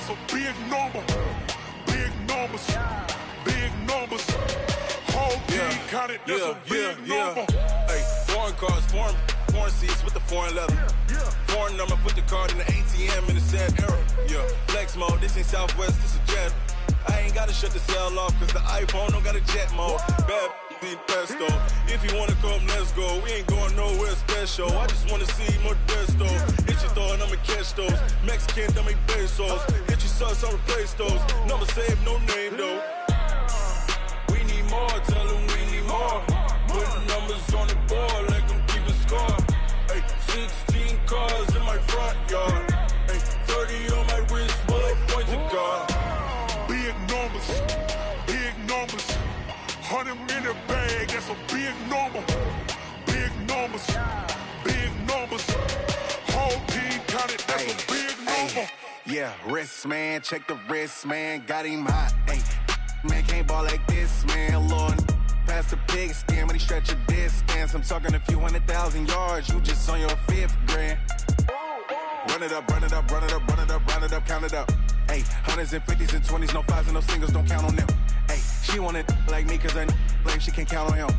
that's a big number. Big numbers, big numbers. Whole team counted, that's a big number. Hey, foreign cars, foreign seats with the foreign leather. Foreign number, put the card in the ATM in the sad era. Yeah, flex mode, this ain't Southwest, this a jet. I ain't gotta shut the cell off, cause the iPhone don't got a jet mode. Bad need pesto. If you wanna come, let's go. We ain't going nowhere special. I just wanna see Modesto. Hit your throw and I'ma catch those. Mexican, don't make pesos. Hit your sauce, I'll replace those. Number saved, no name though. We need more, tell them we need more. Putting numbers on the board, let them keep a score. Hey, 16 cars in my front yard. Hey, 30 on my wrist, bullet points of God. Big numbers, big numbers. 100 in the bag, that's a big number. Big numbers, big numbers. Whole team counted, that's a big number. Yeah, wrist man, check the wrist man, got him hot. Ay, man can't ball like this, man. Lord, past the pig skin when he stretch a distance. I'm talking a few 100,000 yards, you just on your 5th grand. Run it up, run it up, run it up, run it up, run it up, count it up. Ay, 100s and 50s and 20s, no 5s and no singles, don't count on them. Ay, she want it like me cause her lame, she can't count on him.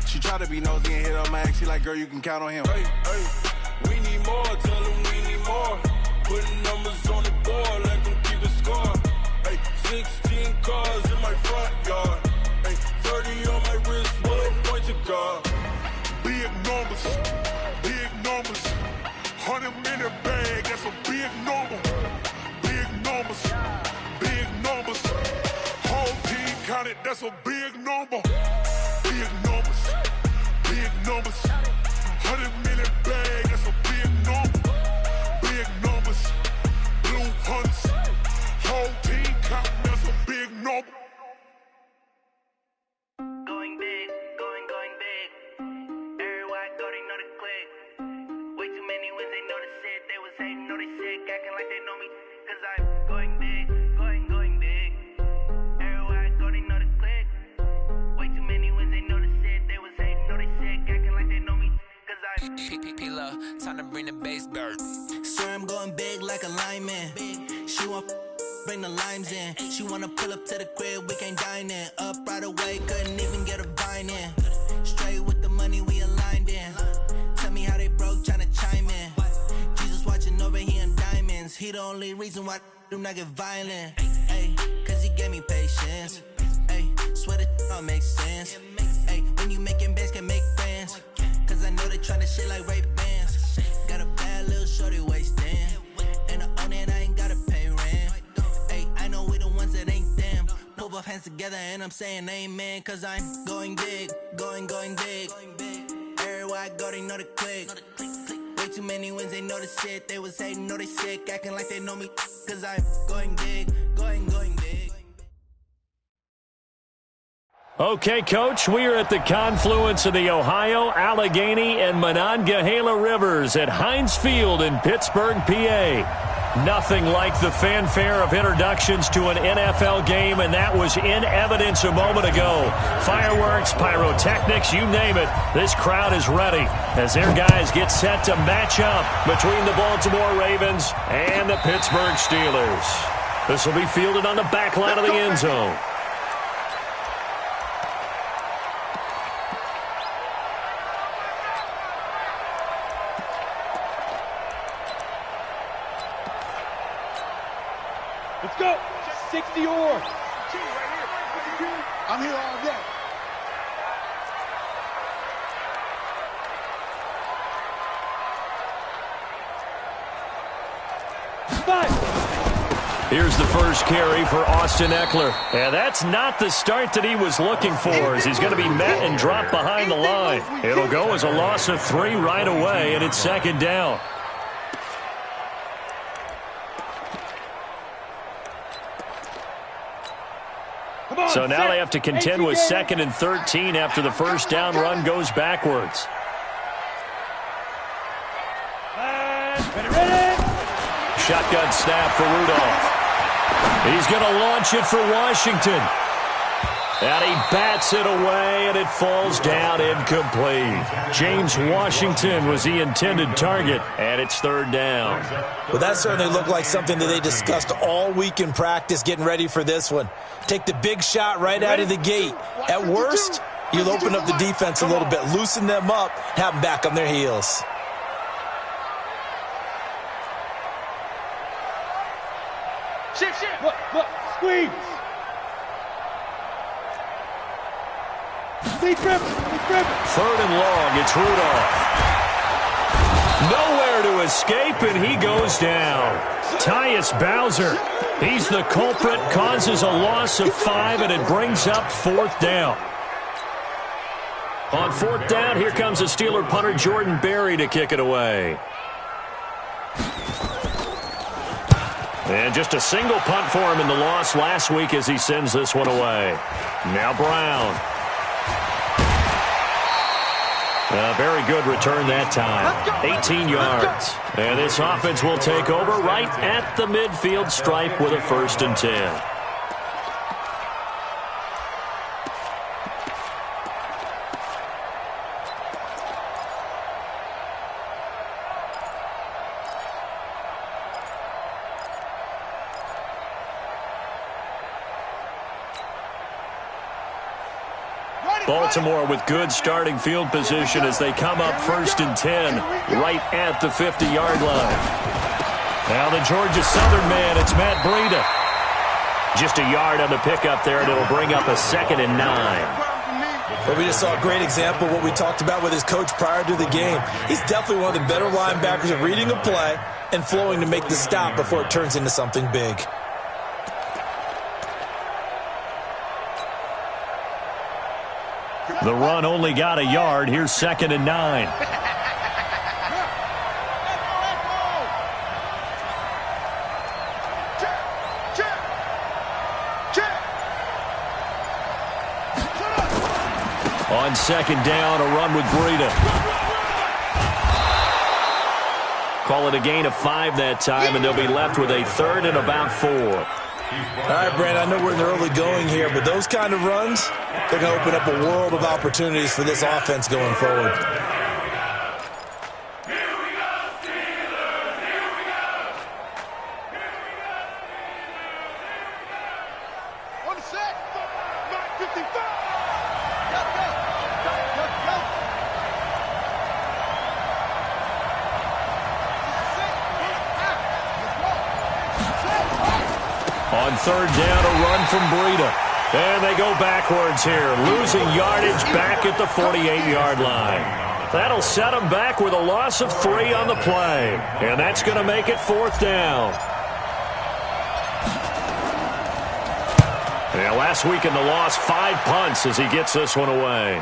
She try to be nosy and hit up my ex, she like, girl, you can count on him. Hey, we need more, tell them we need more. Putting numbers on the board, let them keep a score. Hey, 16 cars in my front yard. Hey, 30 on my wrist, bullet points of God. Big numbers, big numbers. 100 in the bag, that's a big number. Big numbers, big numbers. Whole team counted, that's a big number. Big numbers, big numbers. 100 in the bag, that's a big number. Big numbers, blue hunts. Whole team counting, that's a big number. Going big, going big. Everywhere I go, they know the click. Way too many wins, they know the shit. They was hating, know they sick, acting like they know me. Cause I'm going big, going big. Everywhere I go, they know the click. Way too many wins, they know the shit. They was hating, know they sick, acting like they know me. Cause I'm P-P-P-Love, time to bring the bass bird. Swear I'm going big like a lineman. She want bring the limes in. She wanna pull up to the crib, we can't dine in. Up right away, couldn't even get a vine in. Straight with the money we aligned in. Tell me how they broke, tryna chime in. Jesus watching over here in diamonds. He the only reason why do not get violent. Ay, cause he gave me patience. Ay, swear that all makes sense. Ay, when you making bands, can make friends. Cause I know they tryna shit like Ray-Bans. Got a bad little shorty wasting. And I own it, I ain't gotta pay rent. Ay, I know we the ones that ain't them. Pull both hands together and I'm saying amen. Cause I'm going big, going big. Everywhere I go, they know the click. Way too many wins, they know the shit. They was hating, know they sick, acting like they know me. Cause I'm going big, going big. Okay, Coach, we are at the confluence of the Ohio, Allegheny, and Monongahela Rivers at Heinz Field in Pittsburgh, PA. Nothing like the fanfare of introductions to an NFL game, and that was in evidence a moment ago. Fireworks, pyrotechnics, you name it. This crowd is ready as their guys get set to match up between the Baltimore Ravens and the Pittsburgh Steelers. This will be fielded on the back line of the end zone. Let's go. 60 or. I'm here all day. Here's the first carry for Austin Eckler. And that's not the start that he was looking for, as he's going to be met and dropped behind the line. It'll go as a loss of 3 right away, and it's second down. So now they have to contend with 2nd and 13 after the first down run goes backwards. Shotgun snap for Rudolph. He's going to launch it for Washington. And he bats it away, and it falls down incomplete. James Washington was the intended target, and it's third down. Well, that certainly looked like something that they discussed all week in practice getting ready for this one. Take the big shot right out of the gate. At worst, you'll open up the defense a little bit, loosen them up, have them back on their heels. Look, squeeze. Third and long, it's Rudolph. Nowhere to escape, and he goes down. Tyus Bowser, he's the culprit, causes a loss of 5, and it brings up fourth down. On fourth down, here comes a Steeler punter, Jordan Berry, to kick it away. And just a single punt for him in the loss last week as he sends this one away. Now Brown. A very good return that time. 18 yards. And this offense will take over right at the midfield stripe with a 1st and 10. Baltimore with good starting field position as they come up 1st and 10 right at the 50-yard line. Now the Georgia Southern man, it's Matt Breida. Just a yard on the pickup there, and it'll bring up a 2nd and 9. But we just saw a great example of what we talked about with his coach prior to the game. He's definitely one of the better linebackers at reading a play and flowing to make the stop before it turns into something big. The run only got a yard. Here's 2nd and 9. On 2nd down, a run with Breida. Call it a gain of 5 that time, and they'll be left with a 3rd and about 4. All right, Brent, I know we're in the early going here, but those kind of runs, they're going to open up a world of opportunities for this offense going forward. On 3rd down, a run from Breida. And they go backwards here, losing yardage back at the 48-yard line. That'll set them back with a loss of 3 on the play. And that's going to make it 4th down. Yeah, last week in the loss, 5 punts as he gets this one away.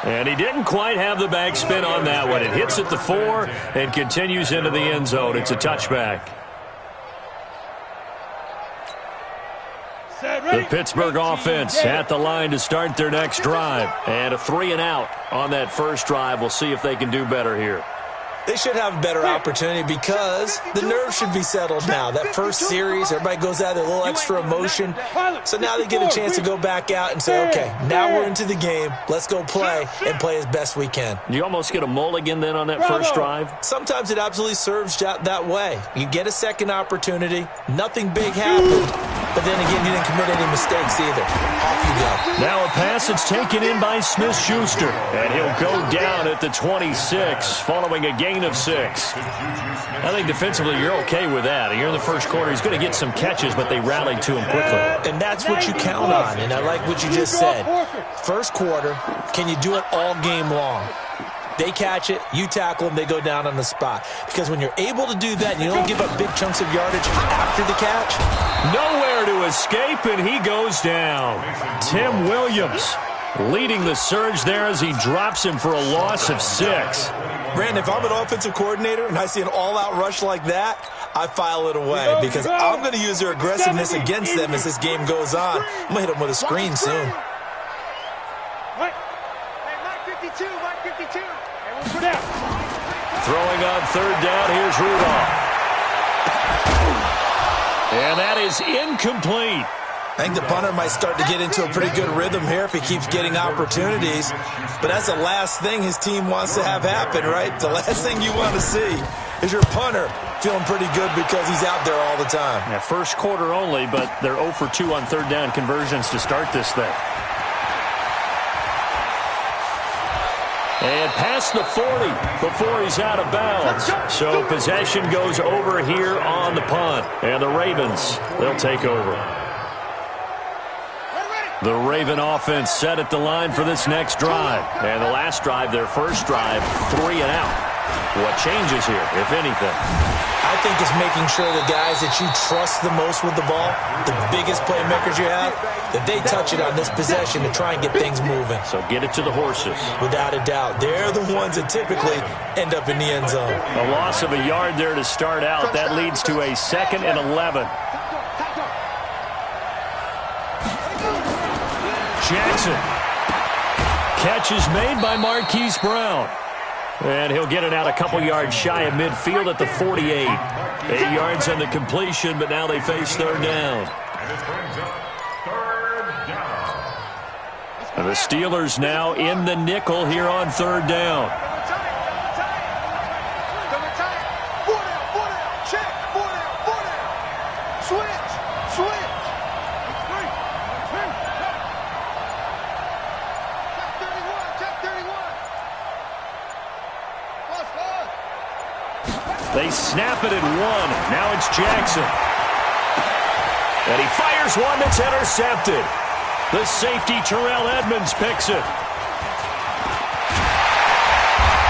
And he didn't quite have the back spin on that one. It hits at the 4 and continues into the end zone. It's a touchback. The Pittsburgh offense at the line to start their next drive. And a 3 and out on that first drive. We'll see if they can do better here. They should have a better opportunity because the nerves should be settled now. That first series, everybody goes out with a little extra emotion. So now they get a chance to go back out and say, okay, now we're into the game. Let's go play and play as best we can. You almost get a mulligan then on that first drive? Sometimes it absolutely serves that way. You get a second opportunity. Nothing big happened. But then again, you didn't commit any mistakes either. Off you go. Now a pass that's taken in by Smith-Schuster. And he'll go down at the 26 following a gain of 6. I think defensively you're okay with that. You're in the first quarter. He's going to get some catches, but they rallied to him quickly. And that's what you count on. And I like what you just said. First quarter, can you do it all game long? They catch it, you tackle them, they go down on the spot. Because when you're able to do that and you don't give up big chunks of yardage after the catch. Nowhere to escape, and he goes down. Tim Williams leading the surge there as he drops him for a loss of 6. Brandon, if I'm an offensive coordinator and I see an all-out rush like that, I file it away because I'm going to use their aggressiveness against them as this game goes on. I'm going to hit them with a screen soon. Throwing on 3rd down, here's Rudolph. And that is incomplete. I think the punter might start to get into a pretty good rhythm here if he keeps getting opportunities. But that's the last thing his team wants to have happen, right? The last thing you want to see is your punter feeling pretty good because he's out there all the time. Yeah, first quarter only, but they're 0 for 2 on third down conversions to start this thing. And past the 40 before he's out of bounds. So possession goes over here on the punt. And the Ravens, they'll take over. The Raven offense set at the line for this next drive. And the last drive, their first drive, 3 and out. What changes here, if anything? I think it's making sure the guys that you trust the most with the ball, the biggest playmakers you have, that they touch it on this possession to try and get things moving. So get it to the horses. Without a doubt. They're the ones that typically end up in the end zone. A loss of a yard there to start out. That leads to a 2nd and 11. Jackson. Catch is made by Marquise Brown. And he'll get it out a couple yards shy of midfield at the 48. 8 yards on the completion, but now they face third down. And the Steelers now in the nickel here on third down. They snap it at 1. Now it's Jackson. And he fires one that's intercepted. The safety, Terrell Edmonds, picks it.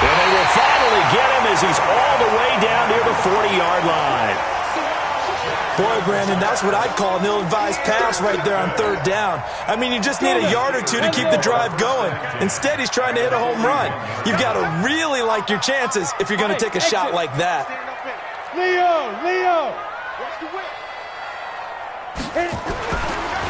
And they will finally get him as he's all the way down near the 40-yard line. Boy, Brandon, that's what I'd call an ill-advised pass right there on third down. I mean, you just need a yard or two to keep the drive going. Instead, he's trying to hit a home run. You've got to really like your chances if you're going to take a shot like that. Leo!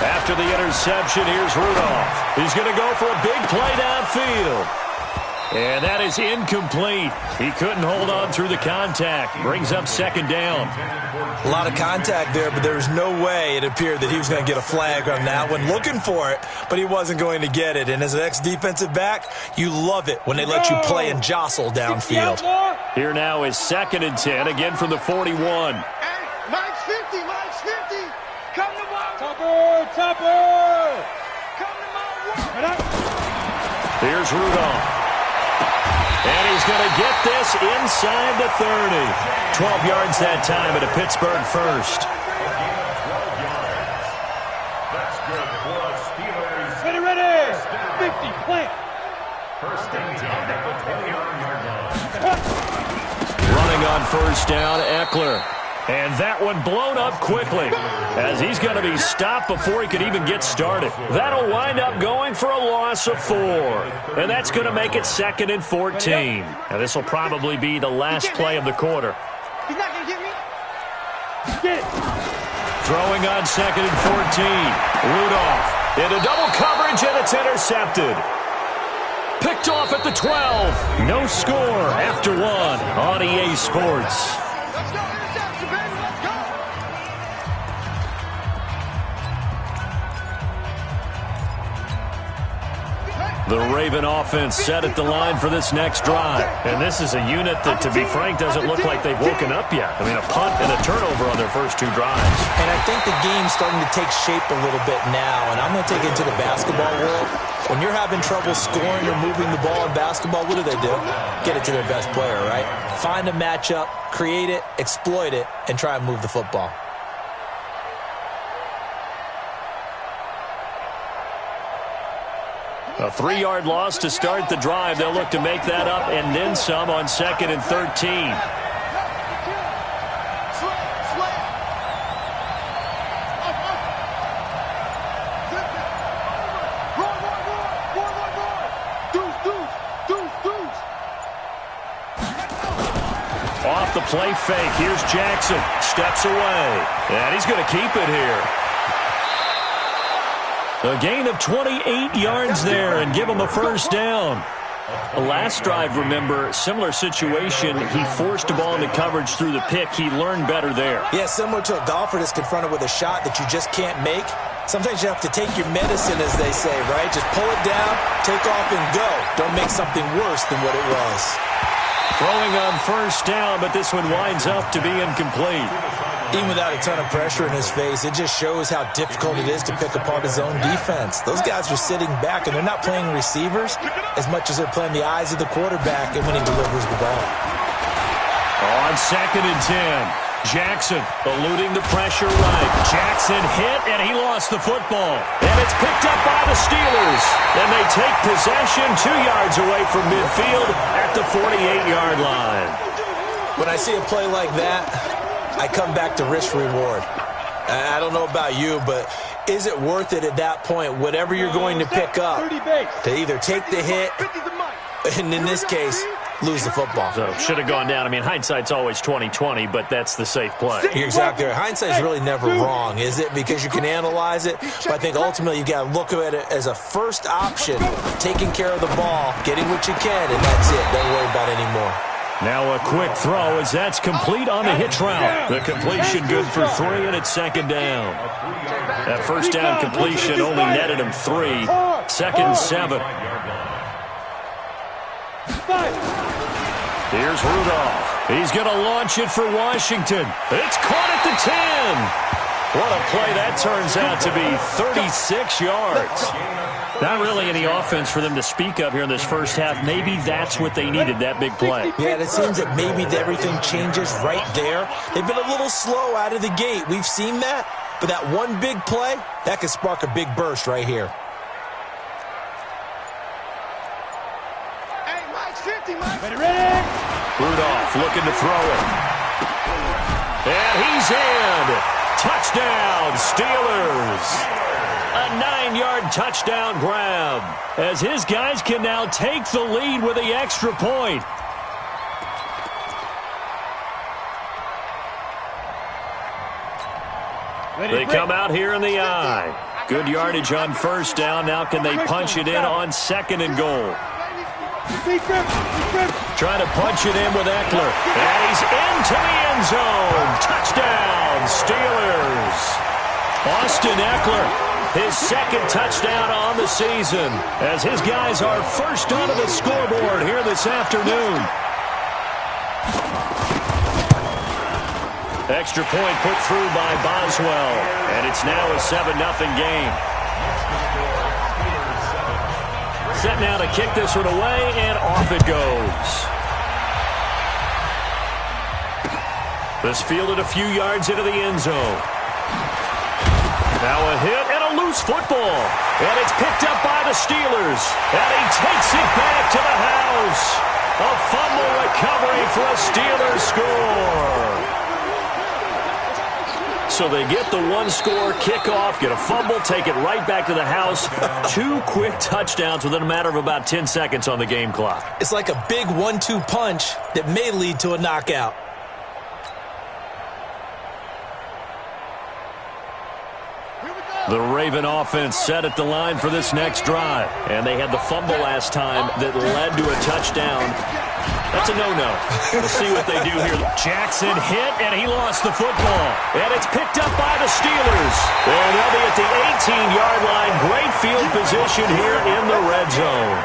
After the interception, here's Rudolph. He's going to go for a big play downfield. And that is incomplete. He couldn't hold on through the contact. Brings up second down. A lot of contact there, but there was no way it appeared that he was going to get a flag on that one. Looking for it, but he wasn't going to get it. And as an ex-defensive back, you love it when they let you play and jostle downfield. Here now is 2nd and 10, again from the 41. Mike's 50. Come to my Topper. Come to my Here's Rudolph. And he's going to get this inside the 30. 12 yards that time at a Pittsburgh first. That's good for the Steelers. Ready. 50, plant. First and 10 at the 20-yard line. Running on first down, Eckler. And that one blown up quickly as he's going to be stopped before he could even get started. That'll wind up going for a loss of 4. And that's going to make it 2nd and 14. And this will probably be the last play of the quarter. He's not going to get me. Get it. Throwing on 2nd and 14. Rudolph into double coverage, and it's intercepted. Picked off at the 12. No score after 1 on EA Sports. Let's go. Interception, baby. Let's go. The Raven offense set at the line for this next drive. And this is a unit that, to be frank, doesn't look like they've woken up yet. I mean, a punt and a turnover on their first 2 drives. And I think the game's starting to take shape a little bit now. And I'm going to take it to the basketball world. When you're having trouble scoring or moving the ball in basketball, what do? Get it to their best player, right? Find a matchup, create it, exploit it, and try and move the football. A 3-yard loss to start the drive. They'll look to make that up and then some on 2nd and 13. Off the play fake. Here's Jackson. Steps away. And he's going to keep it here. A gain of 28 yards there and give him a first down. Last drive, remember, similar situation. He forced the ball into coverage through the pick. He learned better there. Yeah, similar to a golfer that's confronted with a shot that you just can't make. Sometimes you have to take your medicine, as they say, right? Just pull it down, take off, and go. Don't make something worse than what it was. Throwing on first down, but this one winds up to be incomplete. Even without a ton of pressure in his face, it just shows how difficult it is to pick apart his own defense. Those guys are sitting back, and they're not playing receivers as much as they're playing the eyes of the quarterback and when he delivers the ball. On 2nd and 10, Jackson eluding the pressure right. Jackson hit, and he lost the football. And it's picked up by the Steelers. Then they take possession 2 yards away from midfield at the 48-yard line. When I see a play like that, I come back to risk-reward. I don't know about you, but is it worth it at that point, whatever you're going to pick up, to either take the hit, and in this case, lose the football? So should have gone down. I mean, hindsight's always 20/20, but that's the safe play. You're exactly right. Hindsight's really never wrong, is it? Because you can analyze it, but I think ultimately you got to look at it as a first option, taking care of the ball, getting what you can, and that's it. Don't worry about it anymore. Now a quick throw as that's complete on the hitch route. The completion good for 3, and it's 2nd down. That first down completion only netted him 3. 2nd and 7. Here's Rudolph. He's going to launch it for Washington. It's caught at the 10. What a play that turns out to be, 36 yards. Not really any offense for them to speak of here in this first half. Maybe that's what they needed, that big play. Yeah, it seems that maybe everything changes right there. They've been a little slow out of the gate. We've seen that. But that one big play, that could spark a big burst right here. Hey, Mike's 50, Mike. Ready? Rudolph looking to throw it. And he's in. Touchdown, Steelers. A 9-yard touchdown grab as his guys can now take the lead with the extra point. They come out here in the eye. Good yardage on first down. Now can they punch it in on 2nd and goal? Trying to punch it in with Eckler. And he's into the end zone. Touchdown, Steelers. Austin Eckler. His 2nd touchdown on the season as his guys are first onto the scoreboard here this afternoon. Extra point put through by Boswell, and it's now a 7-0 game. Set now to kick this one away, and off it goes. This fielded a few yards into the end zone. Now a hit and a loose football. And it's picked up by the Steelers. And he takes it back to the house. A fumble recovery for a Steelers score. So they get the 1-score kickoff, get a fumble, take it right back to the house. 2 quick touchdowns within a matter of about 10 seconds on the game clock. It's like a big 1-2 punch that may lead to a knockout. The Raven offense set at the line for this next drive. And they had the fumble last time that led to a touchdown. That's a no-no. We'll see what they do here. Jackson hit, and he lost the football. And it's picked up by the Steelers. And they'll be at the 18-yard line. Great field position here in the red zone.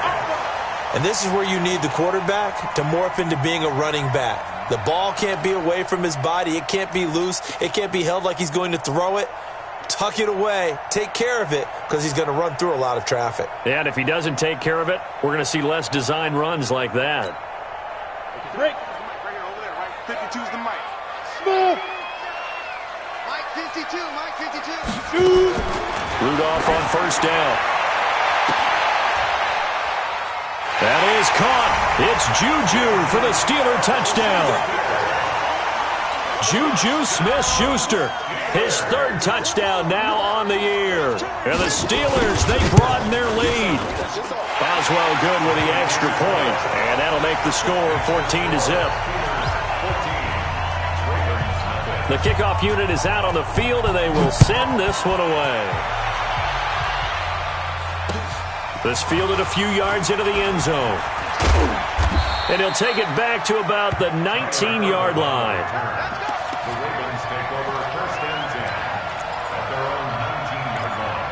And this is where you need the quarterback to morph into being a running back. The ball can't be away from his body. It can't be loose. It can't be held like he's going to throw it. Tuck it away, take care of it, because he's going to run through a lot of traffic. Yeah, and if he doesn't take care of it, we're going to see less design runs like that. Break. Right 52's the mic. Smooth. Mike 52, Mike 52. Rudolph on first down. That is caught. It's Juju for the Steeler touchdown. Juju Smith-Schuster. His 3rd touchdown now on the year. And the Steelers, they broaden their lead. Boswell good with the extra point. And that'll make the score 14-0. The kickoff unit is out on the field, and they will send this one away. This fielded a few yards into the end zone. And he'll take it back to about the 19-yard line. The Ravens take over 1st and 10 at their own 19-yard line.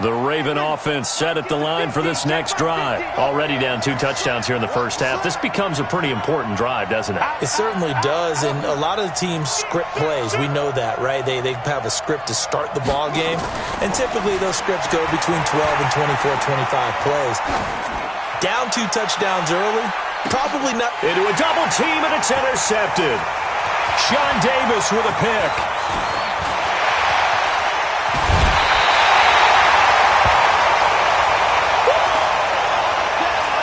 The Raven offense set at the line for this next drive. Already down 2 touchdowns here in the first half. This becomes a pretty important drive, doesn't it? It certainly does, and a lot of the teams script plays. We know that, right? They have a script to start the ball game, and typically those scripts go between 12 and 24, 25 plays. Down 2 touchdowns early, probably not. Into a double team, and it's intercepted. Sean Davis with a pick.